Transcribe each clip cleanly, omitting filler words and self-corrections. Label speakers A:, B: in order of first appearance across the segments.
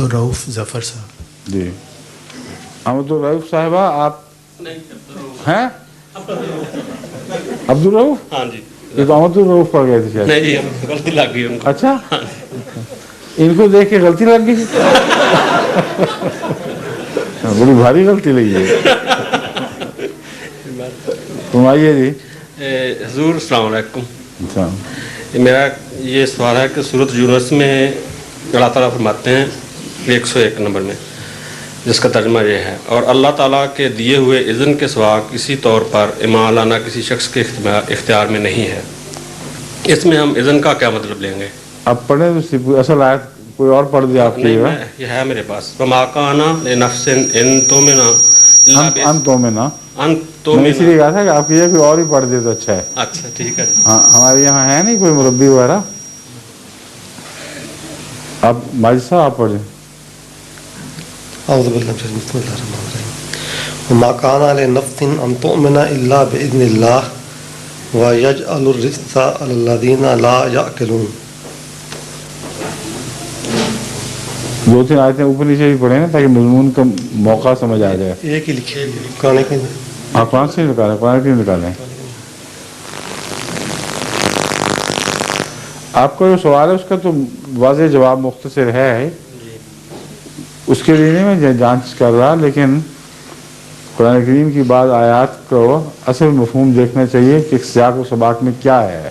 A: الرؤوف ظفر صاحب.
B: جی احمد الرؤوف صاحبہ آپ ہیں؟ عبد الرؤوف؟
C: ہاں جی.
B: یہ تو احمد الرؤوف پڑھ گئے تھے شاید.
C: نہیں جی غلطی لگ گئی ان کو.
B: اچھا ان کو دیکھ کے غلطی لگ گئی. بڑی بھاری غلطی لگی ہے. فرمائیے جی.
C: حضور السلام علیکم.
B: اچھا
C: میرا یہ سوال ہے کہ سورۃ یونس میں اللہ تعالیٰ فرماتے ہیں 101 نمبر میں، جس کا ترجمہ یہ ہے: اور اللہ تعالیٰ کے دیے ہوئے اذن کے سوا کسی طور پر ایمان لانا کسی شخص کے اختیار میں نہیں ہے. اس میں ہم اذن کا کیا مطلب لیں گے؟
B: اب پڑھیں تو اصل آیت کوئی اور پڑھ دیا آپ کی.
C: یہ ہے میرے پاس. وما کان لنفس ان تؤمن
B: میں اسی لیے کہا تھا کہ آپ کی کوئی اور ہی پڑھ دے تو اچھا ہے.
C: اچھا ٹھیک ہے.
B: ہاں ہمارے یہاں ہے نہیں کوئی مربی وغیرہ. آپ ماجد صاحب آپ پڑھیں.
D: اعوذ باللہ بسم اللہ الرحمن الرحیم. وما کان لنفس ان تؤمن الا باذن اللہ ویجعل الرجس علی الذین لا یعقلون.
B: دو تین آیتیں اوپر نیچے بھی پڑھیں نا تاکہ مضمون کا موقع سمجھ آ جائے.
D: ایک ہی لکھی قرآن کی.
B: آپ قرآن سے نکالیں، قرآن کی نکالیں. آپ کا جو سوال ہے اس کا تو واضح جواب مختصر ہے، اس کے لیے نہیں میں جانچ کر رہا، لیکن قرآن کریم کی بعض آیات کو اصل مفہوم دیکھنا چاہیے کہ سیاق و سباق میں کیا ہے.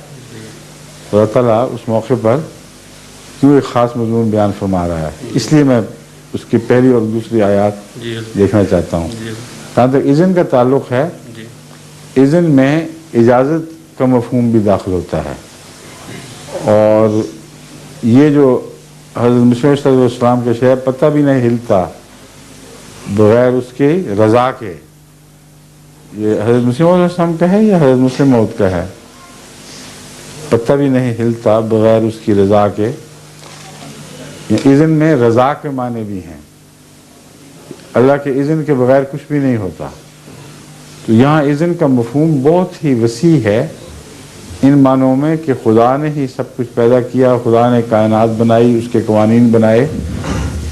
B: اللہ تعالیٰ اس موقع پر کیوں ایک خاص مضمون بیان فرما رہا ہے، اس لیے میں اس کی پہلی اور دوسری آیات دیکھنا چاہتا ہوں. جہاں تک اذن کا تعلق ہے، اذن میں اجازت کا مفہوم بھی داخل ہوتا ہے، اور یہ جو حضرت مسیح صلی اللہ علیہ وسلم کے شعر پتہ بھی نہیں ہلتا بغیر اس کی رضا کے، یہ حضرت مسیح علیہ السلام کا ہے یا حضرت مسلم موعود کا ہے؟ پتہ بھی نہیں ہلتا بغیر اس کی رضا کے. اذن میں رضا کے معنی بھی ہیں، اللہ کے اذن کے بغیر کچھ بھی نہیں ہوتا. تو یہاں اذن کا مفہوم بہت ہی وسیع ہے ان معنوں میں کہ خدا نے ہی سب کچھ پیدا کیا، خدا نے کائنات بنائی، اس کے قوانین بنائے،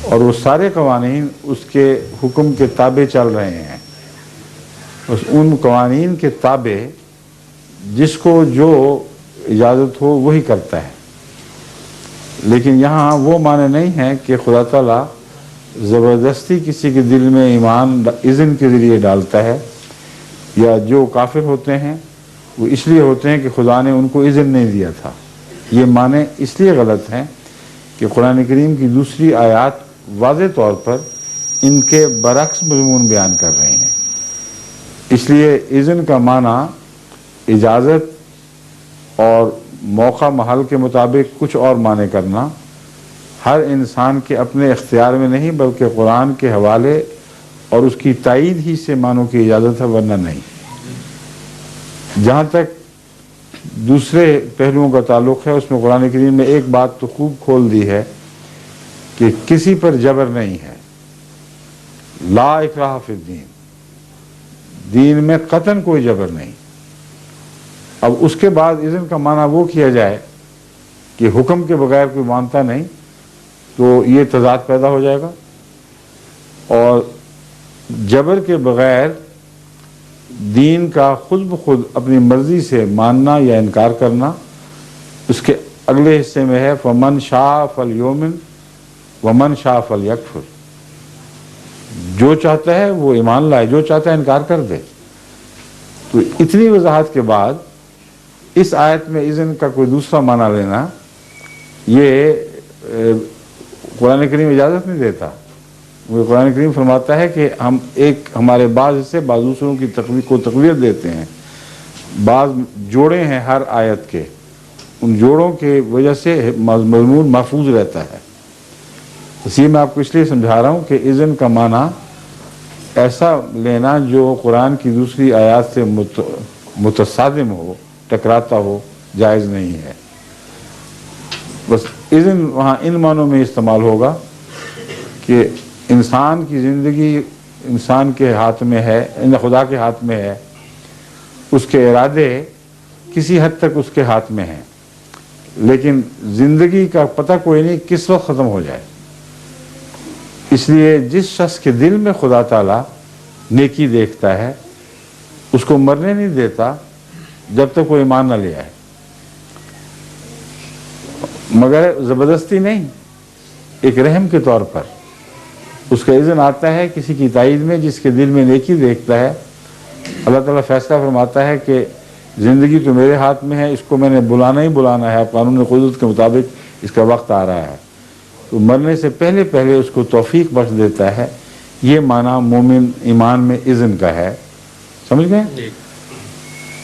B: اور وہ سارے قوانین اس کے حکم کے تابع چل رہے ہیں. ان قوانین کے تابع جس کو جو اجازت ہو وہی کرتا ہے. لیکن یہاں وہ معنی نہیں ہے کہ خدا تعالیٰ زبردستی کسی کے دل میں ایمان اذن کے ذریعے ڈالتا ہے، یا جو کافر ہوتے ہیں وہ اس لیے ہوتے ہیں کہ خدا نے ان کو اذن نہیں دیا تھا. یہ معنی اس لیے غلط ہیں کہ قرآن کریم کی دوسری آیات واضح طور پر ان کے برعکس مضمون بیان کر رہے ہیں. اس لیے اذن کا معنی اجازت اور موقع محل کے مطابق کچھ اور معنی کرنا ہر انسان کے اپنے اختیار میں نہیں، بلکہ قرآن کے حوالے اور اس کی تائید ہی سے معنوں کی اجازت ہے، ورنہ نہیں. جہاں تک دوسرے پہلوؤں کا تعلق ہے، اس میں قرآن کریم نے ایک بات تو خوب کھول دی ہے کہ کسی پر جبر نہیں ہے. لا اکراہ فی الدین، دین میں قطعاً کوئی جبر نہیں. اب اس کے بعد اذن کا معنی وہ کیا جائے کہ حکم کے بغیر کوئی مانتا نہیں، تو یہ تضاد پیدا ہو جائے گا. اور جبر کے بغیر دین کا خود بخود اپنی مرضی سے ماننا یا انکار کرنا، اس کے اگلے حصے میں ہے فمن شاء فلیؤمن ومن شاء فلیکفر. جو چاہتا ہے وہ ایمان لائے، جو چاہتا ہے انکار کر دے. تو اتنی وضاحت کے بعد اس آیت میں اذن کا کوئی دوسرا معنی لینا، یہ قرآن کریم اجازت نہیں دیتا. وہ قرآن کریم فرماتا ہے کہ ہم ہمارے بعض حصے بعض دوسروں کی کو تقویت دیتے ہیں. بعض جوڑے ہیں ہر آیت کے، ان جوڑوں کی وجہ سے مضمون محفوظ رہتا ہے. اسی میں آپ کو اس لیے سمجھا رہا ہوں کہ اذن کا معنی ایسا لینا جو قرآن کی دوسری آیات سے متصادم ہو، ٹکراتا ہو، جائز نہیں ہے. بس اذن وہاں ان معنوں میں استعمال ہوگا کہ انسان کی زندگی انسان کے ہاتھ میں ہے، خدا کے ہاتھ میں ہے. اس کے ارادے کسی حد تک اس کے ہاتھ میں ہیں، لیکن زندگی کا پتہ کوئی نہیں کس وقت ختم ہو جائے. اس لیے جس شخص کے دل میں خدا تعالیٰ نیکی دیکھتا ہے اس کو مرنے نہیں دیتا جب تک وہ ایمان نہ لے آئے، مگر زبردستی نہیں، ایک رحم کے طور پر اس کا اذن آتا ہے کسی کی تائید میں جس کے دل میں نیکی دیکھتا ہے۔ اللہ تعالیٰ فیصلہ فرماتا ہے کہ زندگی تو میرے ہاتھ میں ہے، اس کو میں نے بلانا ہی بلانا ہے، قانون قدرت کے مطابق اس کا وقت آ رہا ہے، تو مرنے سے پہلے پہلے اس کو توفیق بخش دیتا ہے۔ یہ معنی مومن ایمان میں اذن کا ہے، سمجھ گئے؟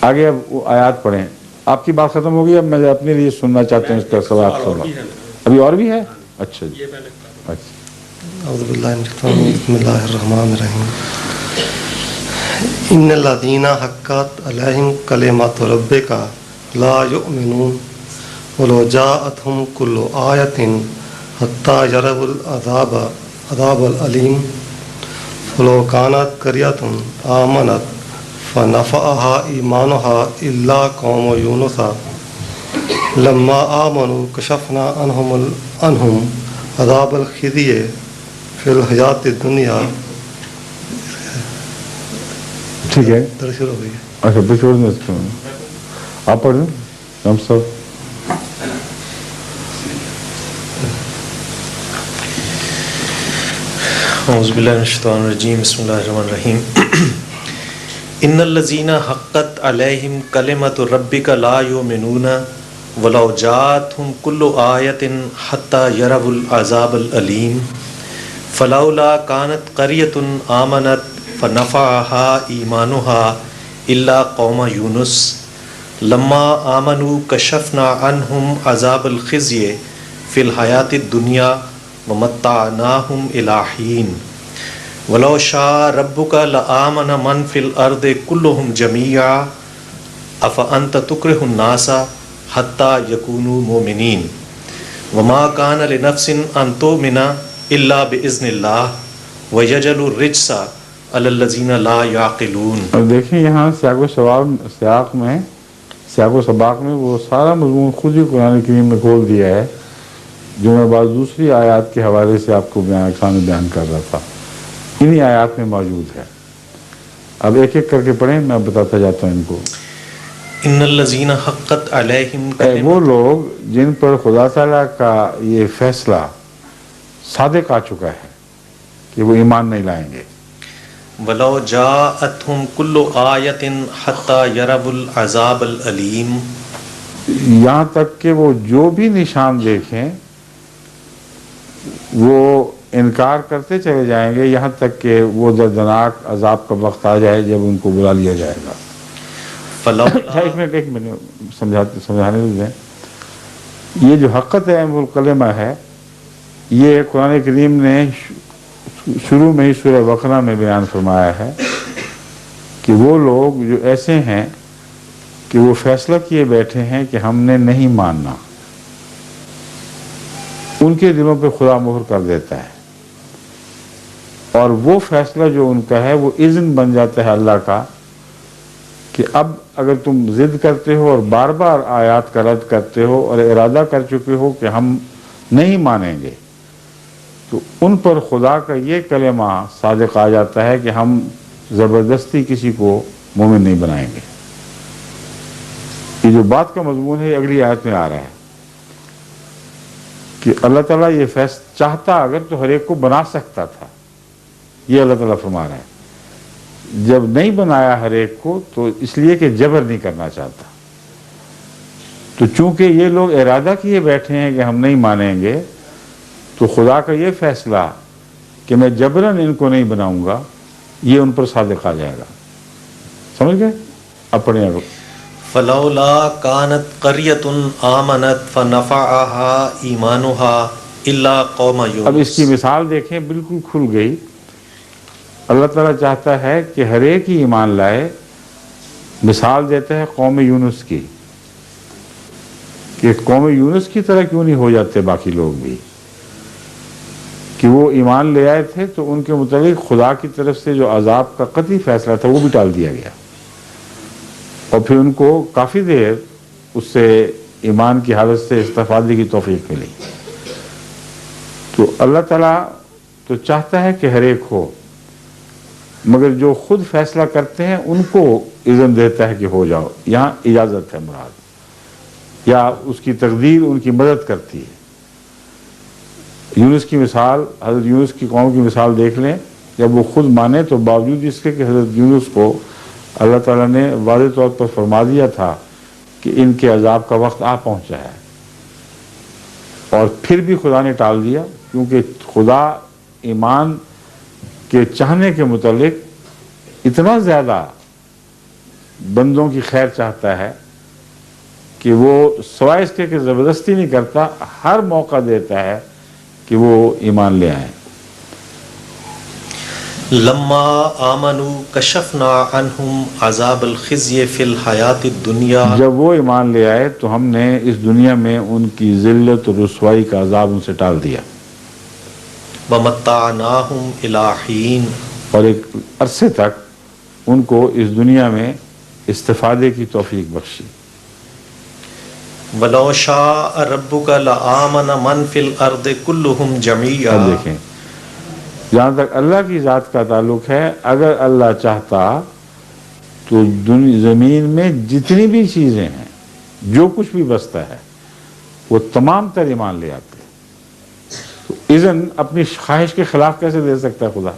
B: آگے اب وہ آیات پڑھیں۔ آپ کی بات ختم ہوگی، اب میں اپنے لیے سننا چاہتا ہوں اس کا سوال تھوڑا۔ ابھی اور بھی ہے؟ اچھا جی، اچھا۔
D: اعوذ باللہ من الشیطان الرجیم، بسم اللہ الرحمن الرحیم۔ ان الذین حقت علیہم کلمۃ ربک لا یؤمنون ولو جاءتهم کل آیۃ حتی یروا العذاب العلیم ولو کانت قریۃ آمنت فنفعها ایمانها الا قوم یونس لما آمنوا کشفنا عنہم عذاب الخزی فی الحیات الدنیا۔
B: ٹھیک ہے،
D: درشل ہو گئی ہے۔
B: اچھا بچوڑ دیں اس کو، آپ پڑھ دیں ہم سب۔
A: اعوذ باللہ من الشیطان الرجیم، بسم اللہ الرحمن الرحیم۔ ان الذین حقت علیہم کلمۃ ربک لا یؤمنون ولو جاءتهم کل آیۃ حتی یروا العذاب العلیم فلولا کانت قریۃ آمنت فنفعها ایمانها الا قوم یونس لما آمنوا کشفنا عنہم عذاب الخزی فی الحیات الدنیا ومتعناہم الی حین ولو شاء ربک لآمن من فی الارض کلہم جمیعا افانت تکرہ الناس حتی یکونوا مؤمنین وما کان لنفس ان تؤمن الا باذن اللہ ویجعل الرجس علی الذین لا یعقلون۔
B: اور دیکھیں یہاں سیاق و سباق میں وہ سارا مضمون خود ہی قرآن کریم میں کھول دیا ہے جو میں بعض دوسری آیات کے حوالے سے آپ کو بیان کر رہا تھا، انہی آیات میں موجود ہے۔ اب ایک ایک کر کے پڑھیں، میں بتاتا جاتا ہوں ان کو۔
A: ان الذین حقت علیہم
B: وہ لوگ جن پر خدا تعالیٰ کا یہ فیصلہ صادق آ چکا ہے کہ وہ ایمان نہیں لائیں گے،
A: ولو جاءتهم کل آیۃ حتی یروا العذاب العلیم،
B: یہاں تک کہ وہ جو بھی نشان دیکھیں وہ انکار کرتے چلے جائیں گے یہاں تک کہ وہ دردناک عذاب کا وقت آ جائے جب ان کو بلا لیا جائے گا۔ ایک منٹ سمجھانے دیں۔ یہ جو حقت ہے الکلمہ ہے، یہ قرآن کریم نے شروع میں ہی سورہ بقرہ میں بیان فرمایا ہے کہ وہ لوگ جو ایسے ہیں کہ وہ فیصلہ کیے بیٹھے ہیں کہ ہم نے نہیں ماننا، ان کے دلوں پہ خدا مہر کر دیتا ہے، اور وہ فیصلہ جو ان کا ہے وہ اذن بن جاتا ہے اللہ کا کہ اب اگر تم ضد کرتے ہو اور بار بار آیات کا رد کرتے ہو اور ارادہ کر چکے ہو کہ ہم نہیں مانیں گے، تو ان پر خدا کا یہ کلمہ صادق آ جاتا ہے کہ ہم زبردستی کسی کو مومن نہیں بنائیں گے۔ یہ جو بات کا مضمون ہے اگلی آیت میں آ رہا ہے کہ اللہ تعالیٰ یہ فیصلہ چاہتا اگر تو ہر ایک کو بنا سکتا تھا، یہ اللہ تعالیٰ فرما رہا ہے۔ جب نہیں بنایا ہر ایک کو تو اس لیے کہ جبر نہیں کرنا چاہتا، تو چونکہ یہ لوگ ارادہ کیے بیٹھے ہیں کہ ہم نہیں مانیں گے، تو خدا کا یہ فیصلہ کہ میں جبراً ان کو نہیں بناؤں گا یہ ان پر صادق آ جائے گا۔ سمجھ گئے؟ اب پڑھیں اب۔
A: فلولا کانت قریۃ آمنت فنفعها ایمانها الا قوم یونس۔
B: اب اس کی مثال دیکھیں، بالکل کھل گئی۔ اللہ تعالیٰ چاہتا ہے کہ ہر ایک ہی ایمان لائے، مثال دیتا ہے قوم یونس کی کہ قوم یونس کی طرح کیوں نہیں ہو جاتے باقی لوگ بھی، کہ وہ ایمان لے آئے تھے تو ان کے متعلق خدا کی طرف سے جو عذاب کا قطعی فیصلہ تھا وہ بھی ٹال دیا گیا، اور پھر ان کو کافی دیر اس سے ایمان کی حالت سے استفادے کی توفیق ملی۔ تو اللہ تعالیٰ تو چاہتا ہے کہ ہر ایک ہو، مگر جو خود فیصلہ کرتے ہیں ان کو اذن دیتا ہے کہ ہو جاؤ. یہاں اجازت ہے مراد، یا اس کی تقدیر ان کی مدد کرتی ہے. یونس کی مثال، حضرت یونس کی قوم کی مثال دیکھ لیں. جب وہ خود مانے تو باوجود اس کے کہ حضرت یونس کو اللہ تعالیٰ نے واضح طور پر فرما دیا تھا کہ ان کے عذاب کا وقت آ پہنچا ہے، اور پھر بھی خدا نے ٹال دیا، کیونکہ خدا ایمان کے چاہنے کے متعلق اتنا زیادہ بندوں کی خیر چاہتا ہے کہ وہ سوائے اس کے کہ زبردستی نہیں کرتا، ہر موقع دیتا ہے کہ وہ ایمان لے آئیں.
A: لما آمنوا کشفنا عنہم عذاب الخزي فی الحیات الدنیا.
B: جب وہ ایمان لے آئے تو ہم نے اس دنیا میں ان کی ذلت اور رسوائی کا عذاب ان سے ٹال دیا.
A: ومتعناہم الی حین.
B: اور ایک عرصے تک ان کو اس دنیا میں استفادے کی توفیق بخشی.
A: ولو شاء ربک لآمن من فی الارض کلہم جمیعا.
B: اب دیکھیں، جہاں تک اللہ کی ذات کا تعلق ہے، اگر اللہ چاہتا تو زمین میں جتنی بھی چیزیں ہیں، جو کچھ بھی بستا ہے، وہ تمام تر ایمان لے آتے. تو اذن اپنی خواہش کے خلاف کیسے دے سکتا ہے خدا؟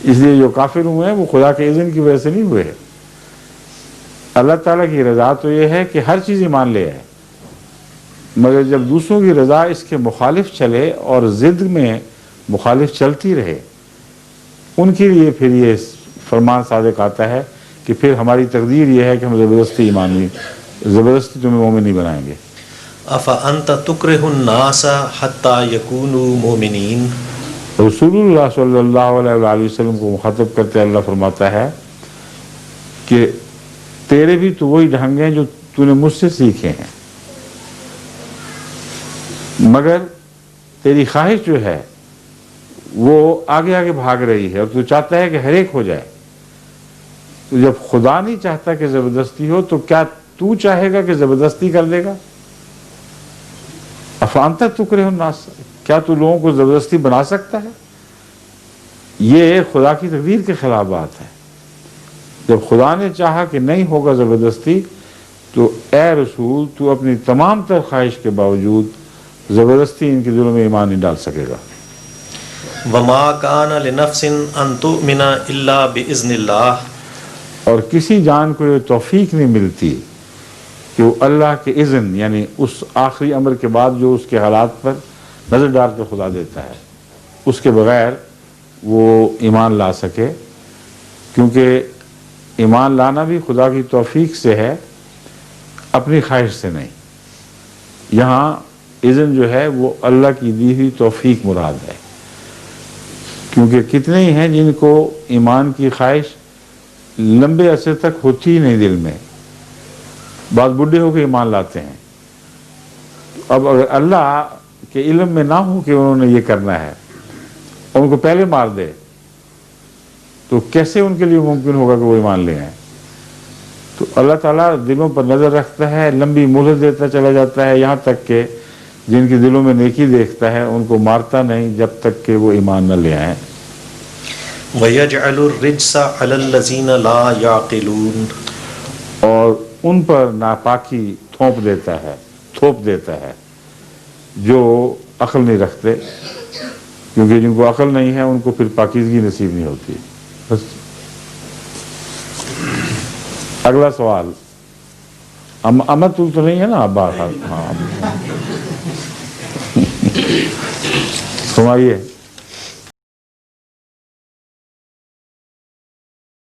B: اس لیے جو کافر ہوئے ہیں وہ خدا کے اذن کی وجہ سے نہیں ہوئے. اللہ تعالیٰ کی رضا تو یہ ہے کہ ہر چیز ایمان لے آئے، مگر جب دوسروں کی رضا اس کے مخالف چلے اور ضد میں مخالف چلتی رہے، ان کے لیے پھر یہ فرمان صادق آتا ہے کہ پھر ہماری تقدیر یہ ہے کہ ہم زبردستی زبردستی تمہیں مومن نہیں بنائیں گے.
A: افانت تکرہ الناس حتی یکونوا مؤمنین.
B: رسول اللہ صلی اللہ علیہ وآلہ وسلم کو مخاطب کرتے اللہ فرماتا ہے کہ تیرے بھی تو وہی ڈھنگ ہیں جو تو نے مجھ سے سیکھے ہیں، مگر تیری خواہش جو ہے وہ آگے آگے بھاگ رہی ہے، اور تو چاہتا ہے کہ ہر ایک ہو جائے. تو جب خدا نہیں چاہتا کہ زبردستی ہو تو کیا تو چاہے گا کہ زبردستی کر دے گا؟ افانت تکرہ الناس، کیا تو لوگوں کو زبردستی بنا سکتا ہے؟ یہ خدا کی تقدیر کے خلاف بات ہے. جب خدا نے چاہا کہ نہیں ہوگا زبردستی، تو اے رسول تو اپنی تمام تر خواہش کے باوجود زبردستی ان کے دلوں میں ایمان نہیں ڈال سکے گا.
A: وما کان لنفس ان تؤمن الا باذن اللہ.
B: اور کسی جان کو یہ توفیق نہیں ملتی کہ وہ اللہ کے اذن، یعنی اس آخری امر کے بعد جو اس کے حالات پر نظر ڈال کے خدا دیتا ہے، اس کے بغیر وہ ایمان لا سکے. کیونکہ ایمان لانا بھی خدا کی توفیق سے ہے، اپنی خواہش سے نہیں. یہاں اذن جو ہے وہ اللہ کی دی ہوئی توفیق مراد ہے. کیونکہ کتنے ہی ہیں جن کو ایمان کی خواہش لمبے عرصے تک ہوتی ہی نہیں دل میں، بعض بڈھے ہو کے ایمان لاتے ہیں. اب اگر اللہ کے علم میں نہ ہو کہ انہوں نے یہ کرنا ہے اور ان کو پہلے مار دے تو کیسے ان کے لیے ممکن ہوگا کہ وہ ایمان لے آئیں؟ تو اللہ تعالیٰ دلوں پر نظر رکھتا ہے، لمبی مہلت دیتا چلا جاتا ہے، یہاں تک کہ جن کے دلوں میں نیکی دیکھتا ہے ان کو مارتا نہیں جب تک کہ وہ ایمان نہ لے آئیں.
A: وَيَجْعَلُ الرِّجْسَ عَلَى الَّذِينَ لَا يَعْقِلُونَ.
B: اور ان پر ناپاکی تھوپ دیتا ہے جو عقل نہیں رکھتے، کیونکہ جن کو عقل نہیں ہے ان کو پھر پاکیزگی نصیب نہیں ہوتی. بس اگلا سوال امت تو نہیں ہے نا ابا؟ ہاں فرمائیے.